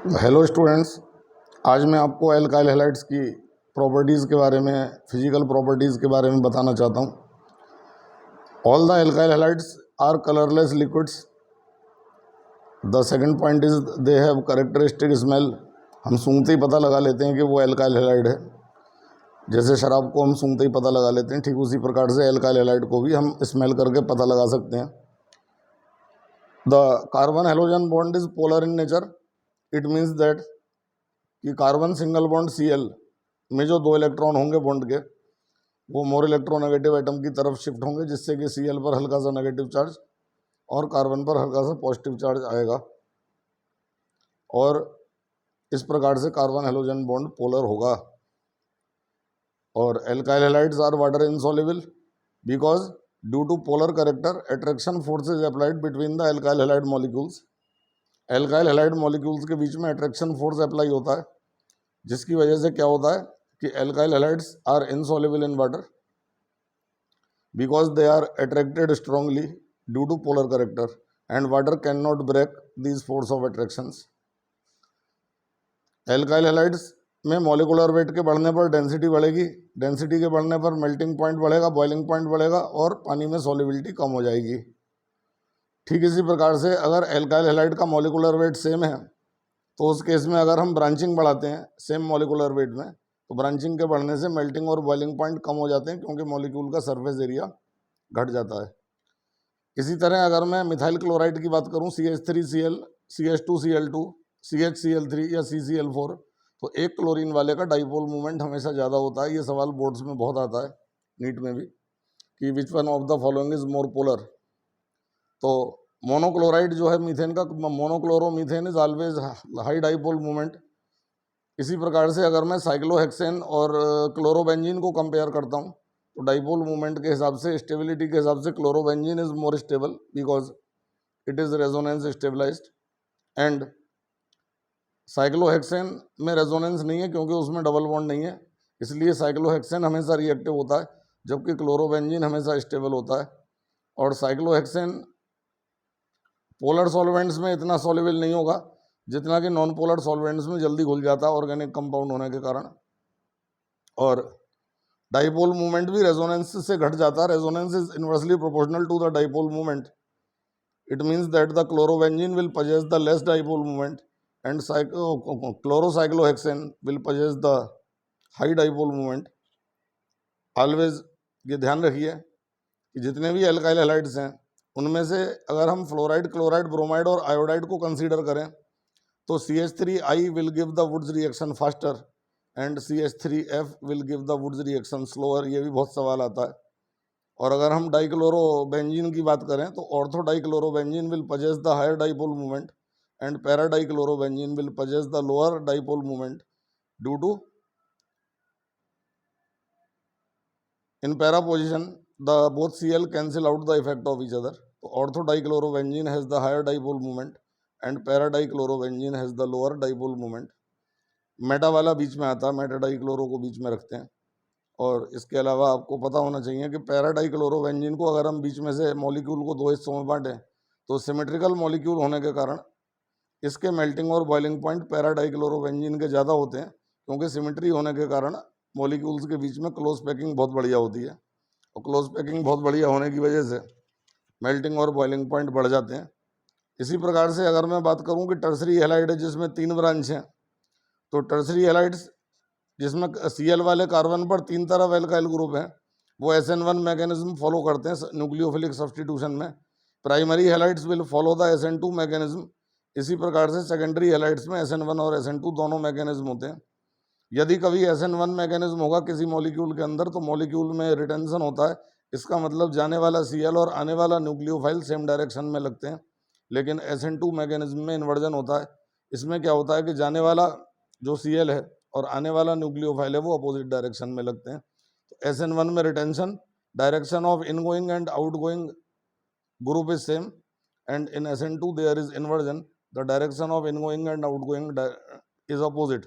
Hello students, आज मैं आपको एल्काइल हैलाइड्स की प्रॉपर्टीज़ के बारे में, फिजिकल प्रॉपर्टीज़ के बारे में बताना चाहता हूँ। All the alkyl halides are colourless liquids. The second point is they have characteristic smell. हम सूंघते ही पता लगा लेते हैं कि वो एल्काइल हैलाइड है। जैसे शराब को हम सूंघते ही पता लगा लेते हैं, ठीक उसी प्रकार से एल्काइल हैलाइड को भी हम स्मेल करके पता लगा सकते हैं। The carbon halogen bond is polar in nature. It means that कि कार्बन सिंगल बॉन्ड Cl में जो 2 इलेक्ट्रॉन होंगे बॉन्ड के, वो मोर इलेक्ट्रोनेगेटिव एटम की तरफ शिफ्ट होंगे, जिससे कि Cl पर हल्का सा नेगेटिव चार्ज और कार्बन पर हल्का सा पॉजिटिव चार्ज आएगा, और इस प्रकार से कार्बन हैलोजन बॉन्ड पोलर होगा। और alkyl halides are water insoluble because due to polar character attraction force is applied between the alkyl halide molecules. Alkyl halide molecules के बीच में अट्रैक्शन फोर्स अप्लाई होता है, जिसकी वजह से क्या होता है कि alkyl halides are insoluble in water because they are attracted strongly due to polar character and water can not break these force of attractions. Alkyl halides में मॉलिकुलर वेट के बढ़ने पर डेंसिटी बढ़ेगी, डेंसिटी के बढ़ने पर मेल्टिंग पॉइंट बढ़ेगा, boiling point बढ़ेगा और पानी में सॉल्युबिलिटी कम हो जाएगी। ठीक इसी प्रकार से अगर एल्काइल हैलाइड का मॉलिकुलर वेट सेम है, तो उस केस में अगर हम ब्रांचिंग बढ़ाते हैं सेम मॉलिकुलर वेट में, तो ब्रांचिंग के बढ़ने से मेल्टिंग और बॉइलिंग पॉइंट कम हो जाते हैं, क्योंकि मॉलिक्यूल का सरफेस एरिया घट जाता है। इसी तरह अगर मैं मिथाइल क्लोराइड की बात करूं, CH3Cl, CH2Cl2, CHCl3 या CCl4, तो एक क्लोरीन वाले का डाइपोल मूवमेंट हमेशा ज़्यादा होता है। ये सवाल बोर्ड्स में बहुत आता है, नीट में भी, कि which one of the following is more polar. तो मोनोक्लोराइड जो है मीथेन का, monochloromethane is always high dipole movement. इसी प्रकार से अगर मैं साइक्लोहेक्सेन और क्लोरोबेंजीन को कंपेयर करता हूँ, तो डाइपोल मूवमेंट के हिसाब से, स्टेबिलिटी के हिसाब से chlorobenzene is more stable because it is resonance stabilized, and cyclohexane में रेजोनेंस नहीं है क्योंकि उसमें डबल बॉन्ड नहीं है, इसलिए साइक्लोहेक्सेन हमेशा रिएक्टिव होता है, जबकि क्लोरोबेंजीन हमेशा स्टेबल होता है। और साइक्लोहेक्सेन पोलर सॉल्वेंट्स में इतना सॉल्युबल नहीं होगा जितना कि नॉन पोलर सॉल्वेंट्स में जल्दी घुल जाता है ऑर्गेनिक कंपाउंड होने के कारण। और डाइपोल मूवमेंट भी रेजोनेंस से घट जाता है। Resonance is inversely proportional to the dipole movement. It means that the chlorobenzene will possess the less dipole movement and chlorocyclohexane will possess the high dipole movement. Always ये ध्यान रखिए कि जितने भी एल्काइल हैलाइड्स हैं, उनमें से अगर हम फ्लोराइड, क्लोराइड, ब्रोमाइड और आयोडाइड को कंसीडर करें, तो CH3I will give the Wurtz reaction faster and CH3F will give the Wurtz reaction slower. ये भी बहुत सवाल आता है। और अगर हम डाइक्लोरोबेंजीन की बात करें, तो ortho dichlorobenzene will possess the higher dipole movement and para dichlorobenzene will possess the lower dipole movement due to in para position the both Cl cancel out the effect of each other. तो ortho dichlorobenzene has the higher dipole movement and para dichlorobenzene has the lower dipole movement. Meta वाला बीच में आता है, Meta dichloro को बीच में रखते हैं। और इसके अलावा आपको पता होना चाहिए कि पैरा डाइक्लोरोबेंजीन को अगर हम बीच में से मॉलिक्यूल को 2 हिस्सों में बांटें, तो सिमेट्रिकल मॉलिक्यूल होने के कारण इसके मेल्टिंग और बॉइलिंग पॉइंट पैरा डाइक्लोरोबेंजीन के ज़्यादा होते हैं, क्योंकि सिमेट्री होने के कारण मॉलिक्यूल्स के बीच में क्लोज पैकिंग बहुत बढ़िया होती है, और क्लोज पैकिंग बहुत बढ़िया होने की वजह से मेल्टिंग और बॉइलिंग पॉइंट बढ़ जाते हैं। इसी प्रकार से अगर मैं बात करूं कि टर्सरी हैलाइड है जिसमें 3 ब्रांच हैं, तो टर्सरी हैलाइड्स जिसमें Cl वाले कार्बन पर 3 तरफ एल्काइल ग्रुप हैं, वो SN1 मैकेनिज्म फॉलो करते हैं न्यूक्लियोफिलिक सब्सटीट्यूशन में। Primary halides will follow the SN2 mechanism. इसी प्रकार से सेकेंडरी हैलाइड्स में SN1 और SN2 दोनों मैकेनिज्म होते हैं। यदि कभी SN1 मैकेनिज्म होगा किसी मॉलिक्यूल के अंदर, तो मॉलिक्यूल में रिटेंशन होता है। इसका मतलब जाने वाला Cl और आने वाला न्यूक्लियोफाइल सेम डायरेक्शन में लगते हैं। लेकिन SN2 मैकेनिज्म में इन्वर्जन होता है। इसमें क्या होता है कि जाने वाला जो Cl है और आने वाला न्यूक्लियोफाइल है वो अपोजिट डायरेक्शन में लगते हैं। तो SN1 में retention, direction of ingoing and outgoing group is same, and in SN2 there is inversion, the direction of ingoing and outgoing is opposite.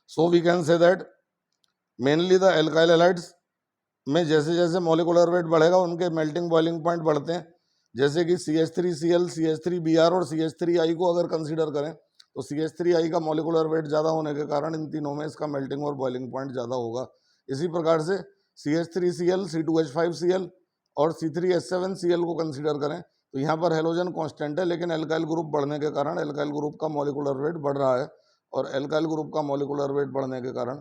So we can say that mainly the alkyl halides में जैसे जैसे molecular weight बढ़ेगा, उनके melting boiling point बढ़ते हैं। जैसे कि CH3Cl, CH3Br और CH3I को अगर कंसीडर करें, तो CH3I का मॉलिकुलर वेट ज़्यादा होने के कारण इन तीनों में इसका मेल्टिंग और बॉइलिंग पॉइंट ज़्यादा होगा। इसी प्रकार से CH3Cl, C2H5Cl और C3H7Cl को कंसीडर करें तो यहाँ पर हेलोजन कांस्टेंट है, लेकिन एल्काइल ग्रुप बढ़ने के कारण एल्काइल ग्रुप का मॉलिकुलर वेट बढ़ रहा है, और एल्काइल ग्रुप का मॉलिकुलर वेट बढ़ने के कारण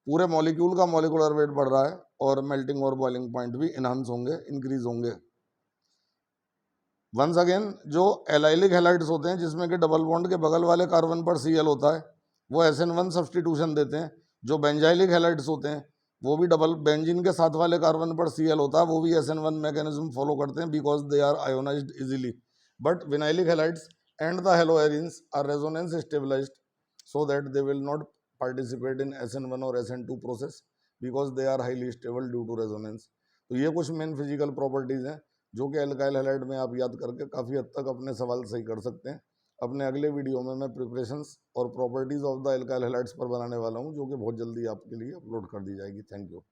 पूरे मॉलिक्यूल का मॉलिकुलर वेट बढ़ रहा है और मेल्टिंग और बॉइलिंग पॉइंट भी इनहांस होंगे, इंक्रीज होंगे। वंस अगेन जो एलाइलिक हैलाइड्स होते हैं जिसमें कि डबल बॉन्ड के बगल वाले कार्बन पर Cl होता है, वो SN1 सब्सटीट्यूशन देते हैं। जो बेंजाइलिक हैलाइड्स होते हैं वो भी डबल बेंजीन के साथ वाले कार्बन पर Cl होता है, वो भी SN1 मैकेनिज्म फॉलो करते हैं because they are ionized easily. But vinylic halides and the haloarenes are resonance stabilized so that they will not participate in SN1 और SN2 process because they are highly stable due to resonance। तो ये कुछ main physical properties हैं जो कि alkyl halide में आप याद करके काफ़ी हद तक अपने सवाल सही कर सकते हैं। अपने अगले वीडियो में मैं प्रिपरेशंस और properties of the alkyl halides पर बनाने वाला हूँ, जो कि बहुत जल्दी आपके लिए अपलोड कर दी जाएगी। Thank you.